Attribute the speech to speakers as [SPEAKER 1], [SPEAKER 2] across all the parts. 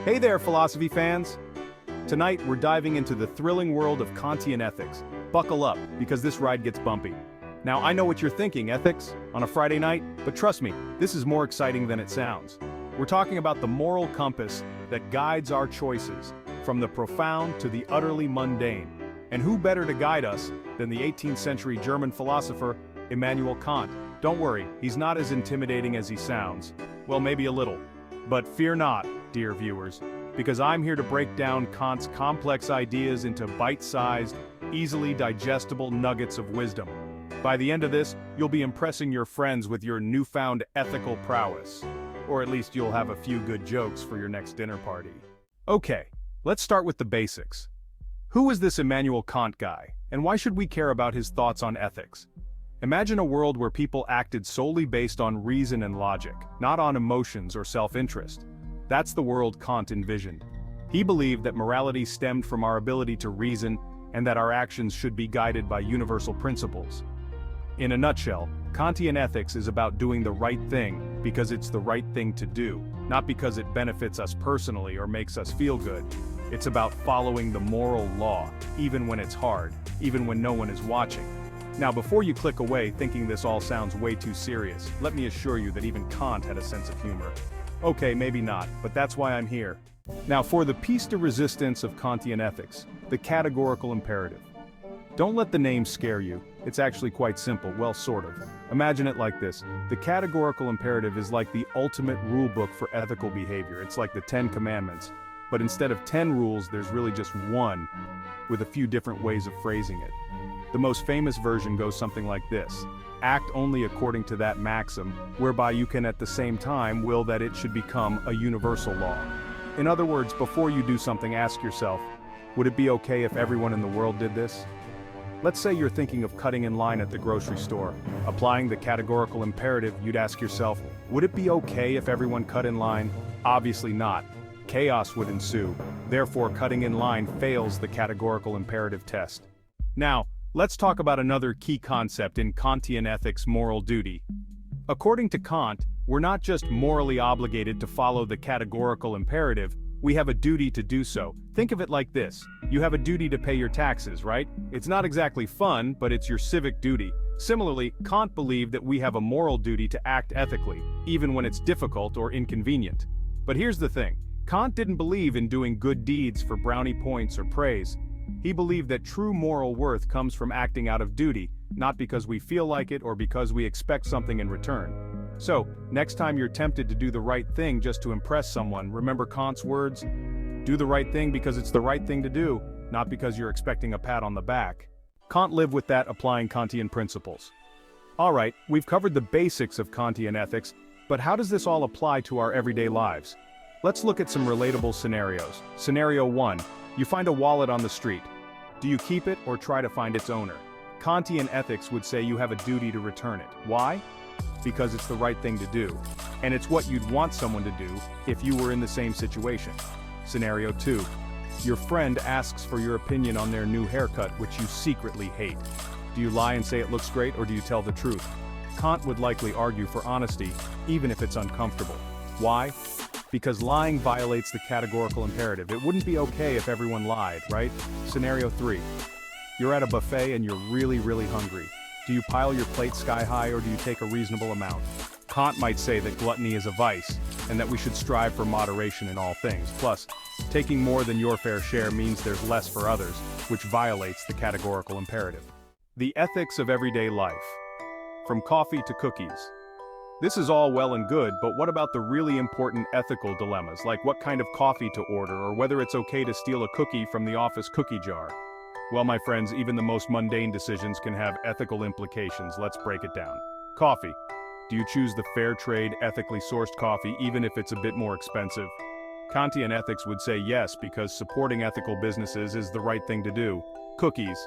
[SPEAKER 1] Hey there, philosophy fans! Tonight, we're diving into the thrilling world of Kantian ethics. Buckle up, because this ride gets bumpy. Now, I know what you're thinking, ethics, on a Friday night, but trust me, this is more exciting than it sounds. We're talking about the moral compass that guides our choices, from the profound to the utterly mundane. And who better to guide us than the 18th century German philosopher, Immanuel Kant? Don't worry, he's not as intimidating as he sounds. Well, maybe a little. But fear not, dear viewers, because I'm here to break down Kant's complex ideas into bite-sized, easily digestible nuggets of wisdom. By the end of this, you'll be impressing your friends with your newfound ethical prowess. Or at least you'll have a few good jokes for your next dinner party. Okay, let's start with the basics. Who is this Immanuel Kant guy, and why should we care about his thoughts on ethics? Imagine a world where people acted solely based on reason and logic, not on emotions or self-interest. That's the world Kant envisioned. He believed that morality stemmed from our ability to reason and that our actions should be guided by universal principles. In a nutshell, Kantian ethics is about doing the right thing because it's the right thing to do, not because it benefits us personally or makes us feel good. It's about following the moral law, even when it's hard, even when no one is watching. Now, before you click away thinking this all sounds way too serious, let me assure you that even Kant had a sense of humor. Okay, maybe not, but that's why I'm here. Now, for the piece de resistance of Kantian ethics, the categorical imperative. Don't let the name scare you. It's actually quite simple, well, sort of. Imagine it like this. The categorical imperative is like the ultimate rule book for ethical behavior. It's like the 10 Commandments. But instead of 10 rules, there's really just one, with a few different ways of phrasing it. The most famous version goes something like this. Act only according to that maxim, whereby you can at the same time will that it should become a universal law. In other words, before you do something, ask yourself, would it be okay if everyone in the world did this? Let's say you're thinking of cutting in line at the grocery store. Applying the categorical imperative, you'd ask yourself, would it be okay if everyone cut in line? Obviously not. Chaos would ensue. Therefore, cutting in line fails the categorical imperative test. Now, let's talk about another key concept in Kantian ethics: moral duty. According to Kant, we're not just morally obligated to follow the categorical imperative, we have a duty to do so. Think of it like this. You have a duty to pay your taxes, right? It's not exactly fun, but it's your civic duty. Similarly, Kant believed that we have a moral duty to act ethically, even when it's difficult or inconvenient. But here's the thing. Kant didn't believe in doing good deeds for brownie points or praise. He believed that true moral worth comes from acting out of duty, not because we feel like it or because we expect something in return. So, next time you're tempted to do the right thing just to impress someone, remember Kant's words? Do the right thing because it's the right thing to do, not because you're expecting a pat on the back. Kant lived with that, applying Kantian principles. Alright, we've covered the basics of Kantian ethics, but how does this all apply to our everyday lives? Let's look at some relatable scenarios. Scenario 1. You find a wallet on the street. Do you keep it or try to find its owner? Kantian ethics would say you have a duty to return it. Why? Because it's the right thing to do. And it's what you'd want someone to do if you were in the same situation. Scenario 2. Your friend asks for your opinion on their new haircut, which you secretly hate. Do you lie and say it looks great, or do you tell the truth? Kant would likely argue for honesty, even if it's uncomfortable. Why? Because lying violates the categorical imperative. It wouldn't be okay if everyone lied, right? Scenario 3. You're at a buffet and you're really hungry. Do you pile your plate sky high or do you take a reasonable amount? Kant might say that gluttony is a vice, and that we should strive for moderation in all things. Plus, taking more than your fair share means there's less for others, which violates the categorical imperative. The ethics of everyday life. From coffee to cookies. This is all well and good, but what about the really important ethical dilemmas, like what kind of coffee to order or whether it's okay to steal a cookie from the office cookie jar? Well, my friends, even the most mundane decisions can have ethical implications. Let's break it down. Coffee. Do you choose the fair trade, ethically sourced coffee even if it's a bit more expensive? Kantian ethics would say yes, because supporting ethical businesses is the right thing to do. Cookies.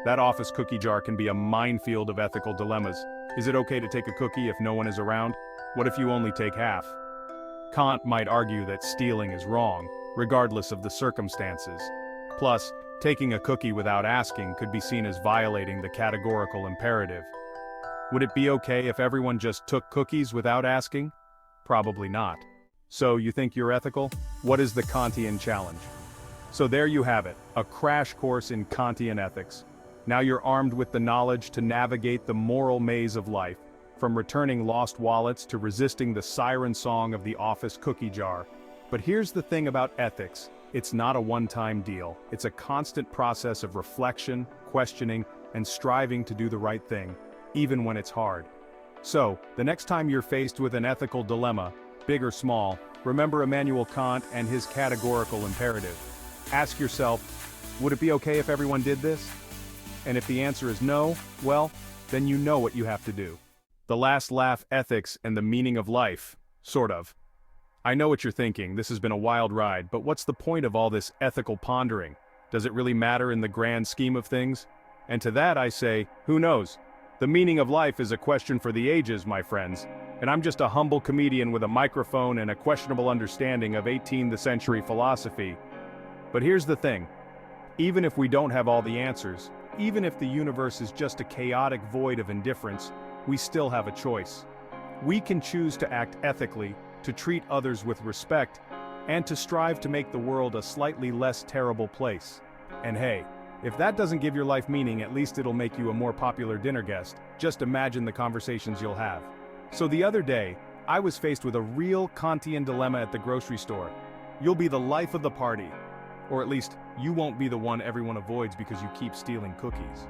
[SPEAKER 1] That office cookie jar can be a minefield of ethical dilemmas. Is it okay to take a cookie if no one is around? What if you only take half? Kant might argue that stealing is wrong, regardless of the circumstances. Plus, taking a cookie without asking could be seen as violating the categorical imperative. Would it be okay if everyone just took cookies without asking? Probably not. So, you think you're ethical? What is the Kantian challenge? So there you have it, a crash course in Kantian ethics. Now you're armed with the knowledge to navigate the moral maze of life, from returning lost wallets to resisting the siren song of the office cookie jar. But here's the thing about ethics, it's not a one-time deal. It's a constant process of reflection, questioning, and striving to do the right thing, even when it's hard. So, the next time you're faced with an ethical dilemma, big or small, remember Immanuel Kant and his categorical imperative. Ask yourself, would it be okay if everyone did this? And if the answer is no, well, then you know what you have to do. The last laugh, ethics and the meaning of life, sort of. I know what you're thinking, this has been a wild ride, but what's the point of all this ethical pondering? Does it really matter in the grand scheme of things? And to that I say, who knows? The meaning of life is a question for the ages, my friends, and I'm just a humble comedian with a microphone and a questionable understanding of 18th century philosophy. But here's the thing, even if we don't have all the answers, even if the universe is just a chaotic void of indifference, we still have a choice. We can choose to act ethically, to treat others with respect, and to strive to make the world a slightly less terrible place. And hey, if that doesn't give your life meaning, at least it'll make you a more popular dinner guest. Just imagine the conversations you'll have. So the other day, I was faced with a real Kantian dilemma at the grocery store. You'll be the life of the party. Or at least, you won't be the one everyone avoids because you keep stealing cookies.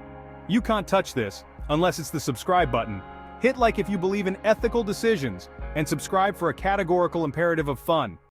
[SPEAKER 1] You can't touch this, unless it's the subscribe button. Hit like if you believe in ethical decisions, and subscribe for a categorical imperative of fun.